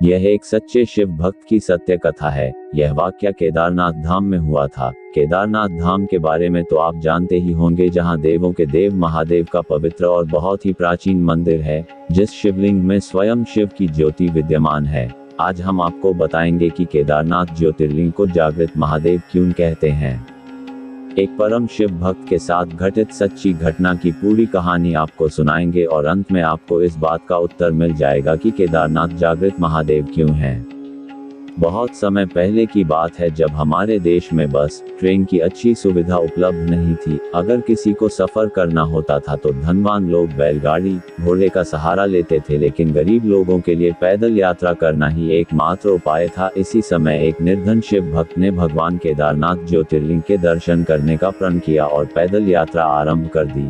यह एक सच्चे शिव भक्त की सत्य कथा है। यह वाकया केदारनाथ धाम में हुआ था। केदारनाथ धाम के बारे में तो आप जानते ही होंगे, जहां देवों के देव महादेव का पवित्र और बहुत ही प्राचीन मंदिर है, जिस शिवलिंग में स्वयं शिव की ज्योति विद्यमान है। आज हम आपको बताएंगे कि केदारनाथ ज्योतिर्लिंग को जागृत महादेव क्यों कहते हैं। एक परम शिव भक्त के साथ घटित सच्ची घटना की पूरी कहानी आपको सुनाएंगे और अंत में आपको इस बात का उत्तर मिल जाएगा कि केदारनाथ जागृत महादेव क्यों हैं। बहुत समय पहले की बात है, जब हमारे देश में बस ट्रेन की अच्छी सुविधा उपलब्ध नहीं थी। अगर किसी को सफर करना होता था तो धनवान लोग बैलगाड़ी, घोड़े का सहारा लेते थे, लेकिन गरीब लोगों के लिए पैदल यात्रा करना ही एकमात्र उपाय था। इसी समय एक निर्धन शिव भक्त ने भगवान केदारनाथ ज्योतिर्लिंग के दर्शन करने का प्रण किया और पैदल यात्रा आरंभ कर दी।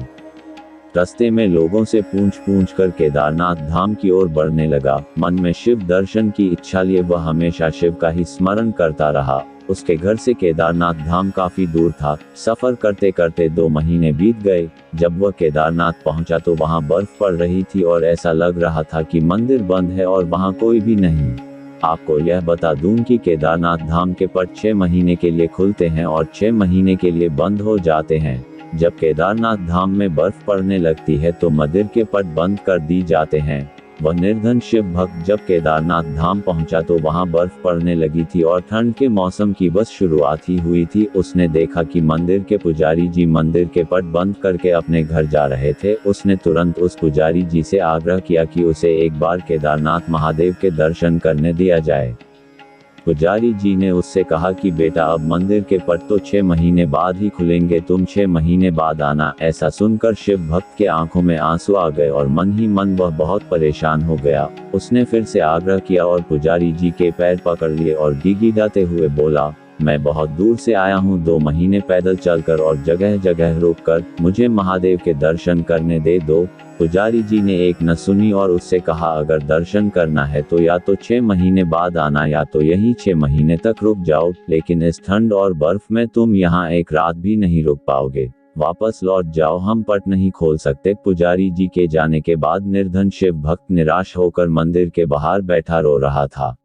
रास्ते में लोगों से पूछ कर केदारनाथ धाम की ओर बढ़ने लगा। मन में शिव दर्शन की इच्छा लिए वह हमेशा शिव का ही स्मरण करता रहा। उसके घर से केदारनाथ धाम काफी दूर था। सफर करते करते 2 महीने बीत गए। जब वह केदारनाथ पहुंचा तो वहां बर्फ पड़ रही थी और ऐसा लग रहा था कि मंदिर बंद है और वहां कोई भी नहीं। आपको यह बता दूं कि केदारनाथ धाम के पट 6 महीने के लिए खुलते हैं और 6 महीने के लिए बंद हो जाते हैं। जब केदारनाथ धाम में बर्फ पड़ने लगती है तो मंदिर के पट बंद कर दी जाते हैं। वह निर्धन शिव भक्त जब केदारनाथ धाम पहुंचा तो वहां बर्फ पड़ने लगी थी और ठंड के मौसम की बस शुरुआत ही हुई थी। उसने देखा कि मंदिर के पुजारी जी मंदिर के पट बंद करके अपने घर जा रहे थे। उसने तुरंत उस पुजारी जी से आग्रह किया कि उसे एक बार केदारनाथ महादेव के दर्शन करने दिया जाए। पुजारी जी ने उससे कहा कि बेटा, अब मंदिर के पट तो 6 महीने बाद ही खुलेंगे, तुम 6 महीने बाद आना। ऐसा सुनकर शिव भक्त के आंखों में आंसू आ गए और मन ही मन वह बहुत परेशान हो गया। उसने फिर से आग्रह किया और पुजारी जी के पैर पकड़ लिए और गिड़गिड़ाते हुए बोला, मैं बहुत दूर से आया हूँ, 2 महीने पैदल चलकर और जगह जगह रुककर, मुझे महादेव के दर्शन करने दे दो। पुजारी जी ने एक न सुनी और उससे कहा, अगर दर्शन करना है तो या तो 6 महीने बाद आना या तो यही 6 महीने तक रुक जाओ, लेकिन इस ठंड और बर्फ में तुम यहाँ एक रात भी नहीं रुक पाओगे। वापस लौट जाओ, हम पट नहीं खोल सकते। पुजारी जी के जाने के बाद निर्धन शिव भक्त निराश होकर मंदिर के बाहर बैठा रो रहा था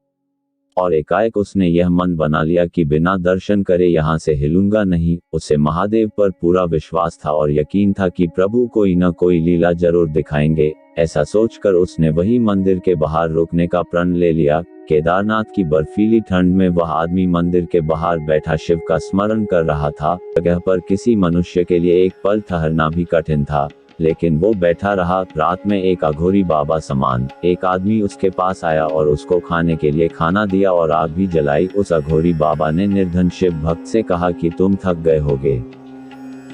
और एकाएक उसने यह मन बना लिया कि बिना दर्शन करे यहाँ से हिलूंगा नहीं। उसे महादेव पर पूरा विश्वास था और यकीन था कि प्रभु कोई न कोई लीला जरूर दिखाएंगे। ऐसा सोचकर उसने वही मंदिर के बाहर रुकने का प्रण ले लिया। केदारनाथ की बर्फीली ठंड में वह आदमी मंदिर के बाहर बैठा शिव का स्मरण कर रहा था। जगह पर किसी मनुष्य के लिए एक पल ठहरना भी कठिन था, लेकिन वो बैठा रहा। रात में एक अघोरी बाबा समान एक आदमी उसके पास आया और उसको खाने के लिए खाना दिया और आग भी जलाई। उस अघोरी बाबा ने निर्धन शिव भक्त से कहा कि तुम थक गए होगे,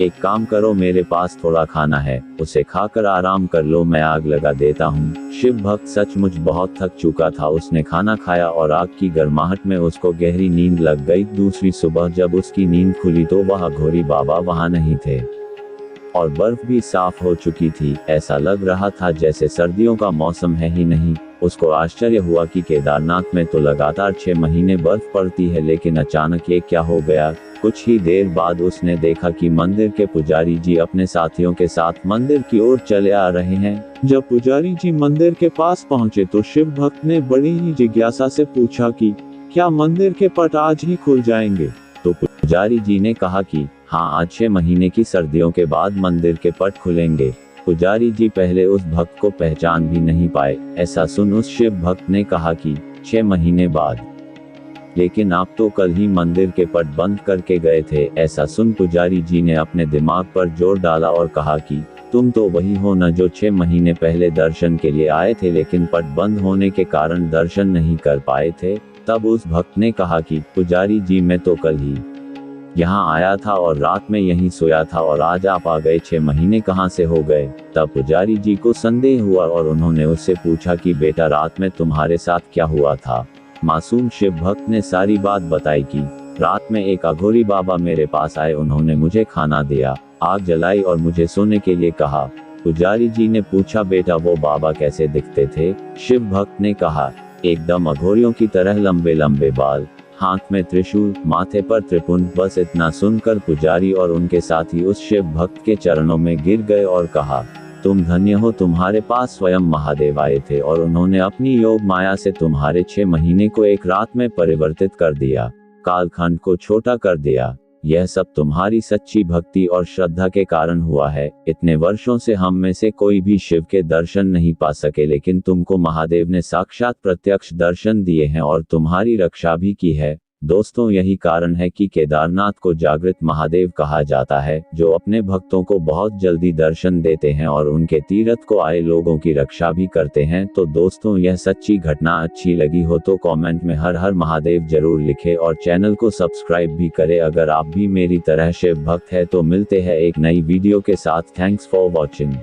एक काम करो, मेरे पास थोड़ा खाना है, उसे खाकर आराम कर लो, मैं आग लगा देता हूँ। शिव भक्त सचमुच बहुत थक चुका था। उसने खाना खाया और आग की गर्माहट में उसको गहरी नींद लग गई। दूसरी सुबह जब उसकी नींद खुली तो वह अघोरी बाबा वहां नहीं थे और बर्फ भी साफ हो चुकी थी। ऐसा लग रहा था जैसे सर्दियों का मौसम है ही नहीं। उसको आश्चर्य हुआ कि केदारनाथ में तो लगातार 6 महीने बर्फ पड़ती है, लेकिन अचानक ये क्या हो गया। कुछ ही देर बाद उसने देखा कि मंदिर के पुजारी जी अपने साथियों के साथ मंदिर की ओर चले आ रहे हैं। जब पुजारी जी मंदिर के पास पहुंचे तो शिव भक्त ने बड़ी ही जिज्ञासा से पूछा कि क्या मंदिर के पट आज ही खुल जाएंगे। तो पुजारी जी ने कहा कि हाँ, आज 6 महीने की सर्दियों के बाद मंदिर के पट खुलेंगे। पुजारी जी पहले उस भक्त को पहचान भी नहीं पाए। ऐसा सुन उस शिव भक्त ने कहा कि 6 महीने बाद, लेकिन आप तो कल ही मंदिर के पट बंद करके गए थे। ऐसा सुन पुजारी जी ने अपने दिमाग पर जोर डाला और कहा कि तुम तो वही हो न जो 6 महीने पहले दर्शन के लिए आए थे, लेकिन पट बंद होने के कारण दर्शन नहीं कर पाए थे। तब उस भक्त ने कहा कि पुजारी जी, मैं तो कल ही यहाँ आया था और रात में यहीं सोया था और आज आप आ गए, 6 महीने कहाँ से हो गए। तब पुजारी जी को संदेह हुआ और उन्होंने उससे पूछा कि बेटा, रात में तुम्हारे साथ क्या हुआ था। मासूम शिव भक्त ने सारी बात बताई कि रात में एक अघोरी बाबा मेरे पास आए, उन्होंने मुझे खाना दिया, आग जलाई और मुझे सोने के लिए कहा। पुजारी जी ने पूछा, बेटा वो बाबा कैसे दिखते थे। शिव भक्त ने कहा, एकदम अघोरियों की तरह लंबे लंबे बाल, हाथ में त्रिशूल, माथे पर त्रिपुंड। बस इतना सुनकर पुजारी और उनके साथी उस शिव भक्त के चरणों में गिर गए और कहा, तुम धन्य हो, तुम्हारे पास स्वयं महादेव आए थे और उन्होंने अपनी योग माया से तुम्हारे 6 महीने को एक रात में परिवर्तित कर दिया, कालखंड को छोटा कर दिया। यह सब तुम्हारी सच्ची भक्ति और श्रद्धा के कारण हुआ है। इतने वर्षों से हम में से कोई भी शिव के दर्शन नहीं पा सके, लेकिन तुमको महादेव ने साक्षात प्रत्यक्ष दर्शन दिए हैं और तुम्हारी रक्षा भी की है। दोस्तों, यही कारण है कि केदारनाथ को जागृत महादेव कहा जाता है, जो अपने भक्तों को बहुत जल्दी दर्शन देते हैं और उनके तीर्थ को आए लोगों की रक्षा भी करते हैं। तो दोस्तों, यह सच्ची घटना अच्छी लगी हो तो कमेंट में हर हर महादेव जरूर लिखें और चैनल को सब्सक्राइब भी करें। अगर आप भी मेरी तरह शिव भक्त है तो मिलते हैं एक नई वीडियो के साथ। Thanks for watching.